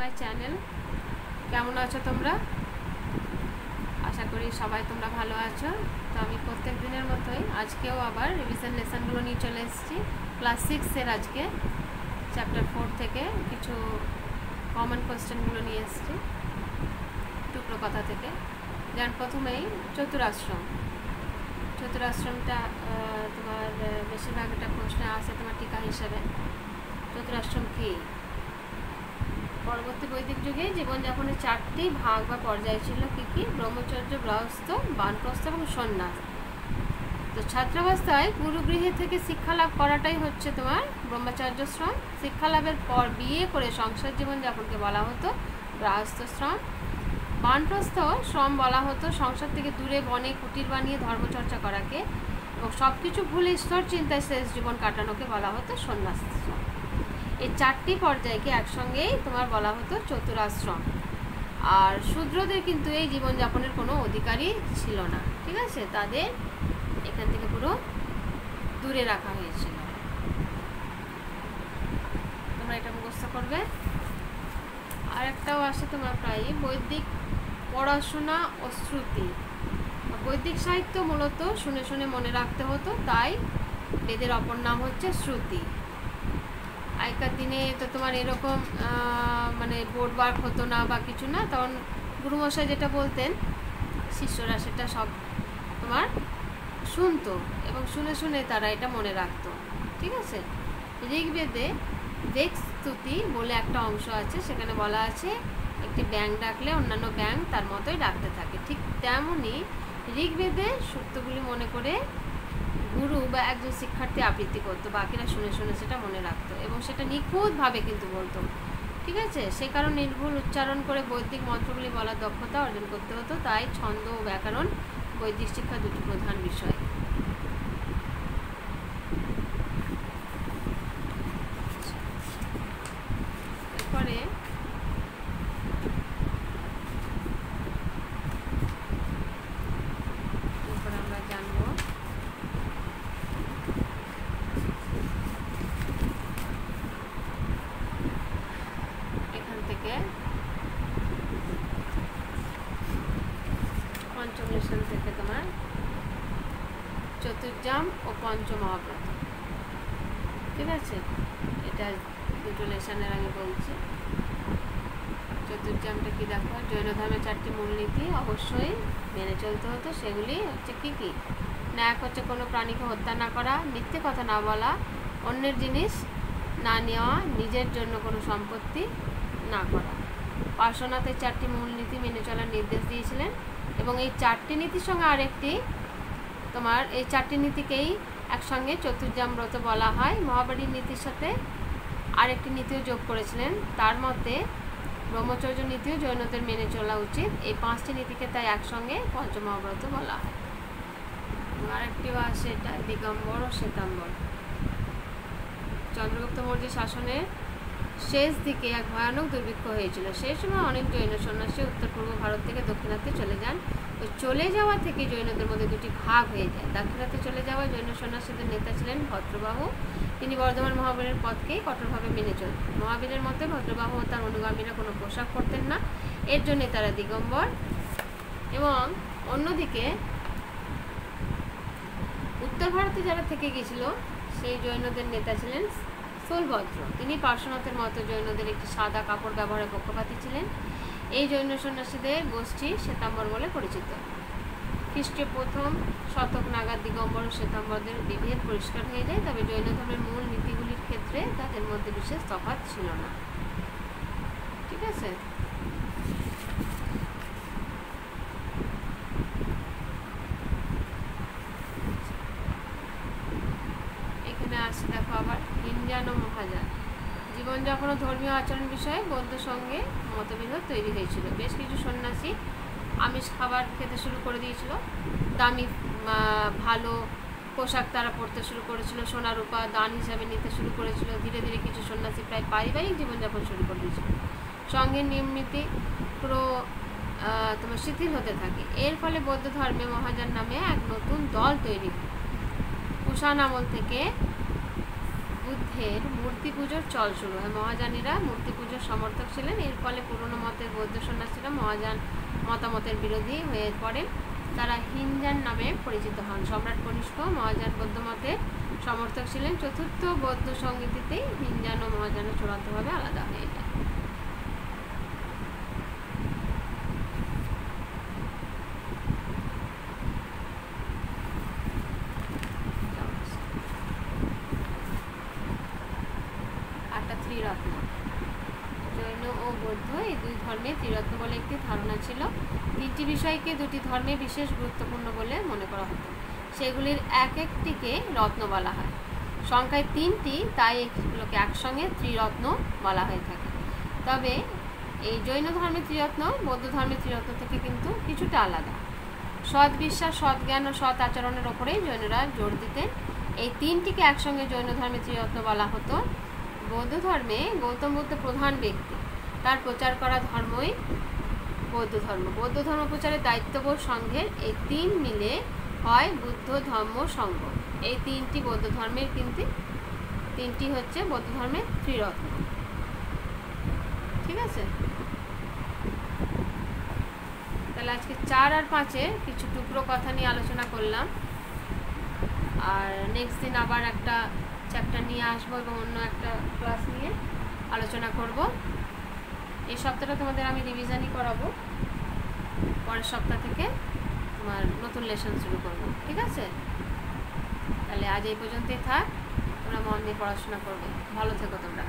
My channel. কেমন আছো তোমরা? আশা করি সবাই তোমরা ভালো আছো। তো আমি প্রত্যেক দিনের মতোই আজকেও আবার রিভিশন লেসনগুলো নিয়ে চলে এসেছি। ক্লাস 6-এর আজকে চ্যাপ্টার 4 থেকে কিছু কমন কোয়েশ্চেনগুলো নিয়ে এসেছি টুকরো কথা থেকে। যেমন প্রথমেই চতুরাশ্রমটা তোমার বেশিরভাগ একটা প্রশ্নে আসে তোমার টিকা হিসেবে। চতুরাশ্রম কী? পরবর্তী বৈদিক যুগে জীবনযাপনের 4টি ভাগ বা পর্যায় ছিল। কী কী? ব্রহ্মচর্য, গৃহস্থ, বানপ্রস্থ এবং সন্ন্যাস। তো ছাত্রাবস্থায় গুরুগৃহে থেকে শিক্ষা লাভ করাটাই হচ্ছে তোমার ব্রহ্মচর্যশ্রম। শিক্ষা লাভের পর বিয়ে করে সংসার জীবনযাপনকে বলা হতো গৃহস্থশ্রম। বানপ্রস্থ শ্রম বলা হতো সংসার থেকে দূরে বনে কুটির বানিয়ে ধর্মচর্চা করাকে, এবং সব কিছু ভুলে ঈশ্বর চিন্তায় শেষ জীবন কাটানোকে বলা হতো সন্ন্যাসাশ্রম। এই 4টি পর্যায়কে একসঙ্গেই তোমার বলা হতো চতুরাশ্রম। আর শূদ্রদের কিন্তু এই জীবনযাপনের কোনো অধিকারই ছিল না, ঠিক আছে? তাদের এখান থেকে পুরো দূরে রাখা হয়েছিল। তোমরা এটা মুখস্থ করবে। আর একটাও আসে তোমার প্রায় বৈদিক পড়াশোনা ও শ্রুতি। বৈদিক সাহিত্য মূলত শুনে শুনে মনে রাখতে হতো, তাই বেদের অপর নাম হচ্ছে শ্রুতি। আগেকার দিনে তো তোমার এরকম মানে বোর্ড ওয়ার্ক হতো না বা কিছু না, তখন গুরুমশাই যেটা বলতেন শিষ্যরা সেটা সব তোমার শুনতো এবং শুনে শুনে তারা এটা মনে রাখতো, ঠিক আছে? ঋগ্বেদে বেকস্তুতি বলে একটা অংশ আছে, সেখানে বলা আছে একটি ব্যাঙ ডাকলে অন্যান্য ব্যাঙ তার মতোই ডাকতে থাকে। ঠিক তেমনই ঋগ্বেদে সূক্তগুলি মনে করে গুরু বা একজন শিক্ষার্থী আবৃত্তি করতো, বাকিরা শুনে শুনে সেটা মনে রাখতো এবং সেটা নিখুঁতভাবে কিন্তু বলতো, ঠিক আছে? সে কারণে নির্ভুল উচ্চারণ করে বৈদিক মন্ত্রগুলি বলার দক্ষতা অর্জন করতে হতো। তাই ছন্দ ও ব্যাকরণ বৈদিক শিক্ষা দুটি প্রধান বিষয়। এরপরে আমরা জানবো এখান থেকে পঞ্চম লেসন থেকে তোমার চতুর্যাম ও পঞ্চমহাব্রত, ঠিক আছে? এটা দুটো লেসনের আমি বলছি। চতুর্যামটা কি দেখো, জৈন ধর্মের 4টি মূলনীতি অবশ্যই মেনে চলতে হতো। সেগুলি হচ্ছে কি কি? না, এক হচ্ছে কোনো প্রাণীকে হত্যা না করা, মিথ্যে কথা না বলা, অন্যের জিনিস না নেওয়া, নিজের জন্য কোনো সম্পত্তি না করা। পার্শ্বনাথের 4টি মূলনীতি মেনে চলার নির্দেশ দিয়েছিলেন এবং এই 4টি নীতির সঙ্গে আরেকটি তোমার এই 4টি নীতিকেই একসঙ্গে চতুর্যাম ব্রত বলা হয়। মহাবাড়ির নীতির সাথে আরেকটি নীতিও যোগ করেছিলেন, তার মতে ব্রহ্মচর্য নীতিও জৈনদের মেনে চলা উচিত। এই 5টি নীতিকে তাই একসঙ্গে পঞ্চমহাব্রত বলা হয়। আরেকটিও আসে এটা দিগম্বর ও শ্বেতাম্বর। চন্দ্রগুপ্ত মৌর্য শাসনের শেষ দিকে এক ভয়ানক দুর্ভিক্ষ হয়েছিল। সেই সময় অনেক জৈন সন্ন্যাসী উত্তর পূর্ব ভারত থেকে দাক্ষিণাত্যে চলে যান। তো চলে যাওয়া থেকে জৈনদের মধ্যে দুটি ভাগ হয়ে যায়। দাক্ষিণাত্যে চলে যাওয়া জৈন সন্ন্যাসীদের নেতা ছিলেন ভদ্রবাহু। তিনি বর্ধমান মহাবীরের পথকেই কঠোরভাবে মেনে চলতেন। মহাবীরের মতে ভদ্রবাহু ও তার অনুগামীরা কোনো পোশাক পরতেন না, এর জন্যে তারা দিগম্বর। এবং অন্যদিকে উত্তর ভারতে যারা থেকে গিয়েছিল সেই জৈনদের নেতা ছিলেন স্থূলভদ্র। তিনি পার্শ্বনাথের মতো জৈনদের একটি সাদা কাপড় ব্যবহারের পক্ষপাতী ছিলেন। এই জৈন সন্ন্যাসীদের গোষ্ঠী শ্বেতাম্বর বলে পরিচিত। খ্রিস্টীয় 1ম শতক নাগাদ দিগম্বর ও শ্বেতাম্বরদের বিভেদ পরিষ্কার হয়ে যায়, তবে জৈন ধর্মের মূল নীতিগুলির ক্ষেত্রে তাদের মধ্যে বিশেষ তফাৎ ছিল না, ঠিক আছে? এখানে আসছে দেখো আবার ইন্ডিয়ান ও মহাযান। জীবনযাপন ও ধর্মীয় আচরণ বিষয়ে বৌদ্ধ সঙ্গে মতবিরোধ তৈরি হয়েছিল। বেশ কিছু সন্ন্যাসী আমিষ খাবার খেতে শুরু করে দিয়েছিল, দামি ভালো পোশাক তারা পরতে শুরু করেছিল, সোনা রূপা দান হিসাবে নিতে শুরু করেছিল। ধীরে ধীরে কিছু সন্ন্যাসী প্রায় পারিবারিক জীবনযাপন শুরু করে দিয়েছিল। সঙ্গের নিয়মনীতি পুরো তোমার শিথিল হতে থাকে। এর ফলে বৌদ্ধ ধর্মে মহাযান নামে এক নতুন দল তৈরি হয়। কুষাণ আমল থেকে বুদ্ধের মূর্তি পুজোর চল শুরু হয়। মহাযানীরা মূর্তি পুজোর সমর্থক ছিলেন। এর ফলে পুরনো মতের বৌদ্ধ সন্ন্যাসীরা মহাযান মতামতের বিরোধী হয়ে পড়েন। তারা হিনযান নামে পরিচিত হন। সম্রাট কনিষ্ক মহাযান বৌদ্ধ মতের সমর্থক ছিলেন। চতুর্থ বৌদ্ধ সংগীতিতেই হিনযান ও মহাযানের চূড়ান্তভাবে আলাদা হয়ে যায়। ত্রিরত্ন। জৈন ও বৌদ্ধ এই দুই ধর্মে ত্রিরত্ন বলে একটি ধারণা ছিল। তিনটি বিষয়কে দুটি ধর্মে বিশেষ গুরুত্বপূর্ণ বলে মনে করা হতো। সেগুলির এক একটিকে রত্ন বলা হয়। সংখ্যায় তিনটি, তাই এগুলোকে একসঙ্গে ত্রিরত্ন বলা হয়ে থাকে। তবে এই জৈন ধর্মের ত্রিরত্ন বৌদ্ধ ধর্মের ত্রিরত্ন থেকে কিন্তু কিছুটা আলাদা। সৎ বিশ্বাস, সৎ জ্ঞান ও সৎ আচরণের ওপরেই জৈনরা জোর দিতেন। এই তিনটিকে একসঙ্গে জৈন ধর্মের ত্রিরত্ন বলা হতো। বৌদ্ধ ধর্মে গৌতম বুদ্ধ প্রধান ব্যক্তি, তার প্রচার করা ধর্মই বৌদ্ধ ধর্ম। বৌদ্ধ ধর্ম প্রচারের দায়িত্ববোধ সংঘের এই তিন মিলে হয় বুদ্ধ ধর্ম সংঘ। এই তিনটি বৌদ্ধ ধর্মের কিন্তু তিনটি হচ্ছে বৌদ্ধ ধর্মের ত্রিরত্ন। ঠিক আছে, তাহলে আজকে 4 আর 5-এর কিছু টুকরো কথা নিয়ে আলোচনা করলাম। আর নেক্সট দিন আবার একটা চ্যাপ্টার নিয়ে আসবো এবং অন্য একটা ক্লাস নিয়ে আলোচনা করব। এই সপ্তাহটা তোমাদের আমি রিভিশনই করাবো। পরের সপ্তাহ থেকে তোমার নতুন লেসন শুরু করবো। ঠিক আছে, তাহলে আজ এই পর্যন্তই থাক। তোমরা মন দিয়ে পড়াশোনা করবে। ভালো থেকো তোমরা।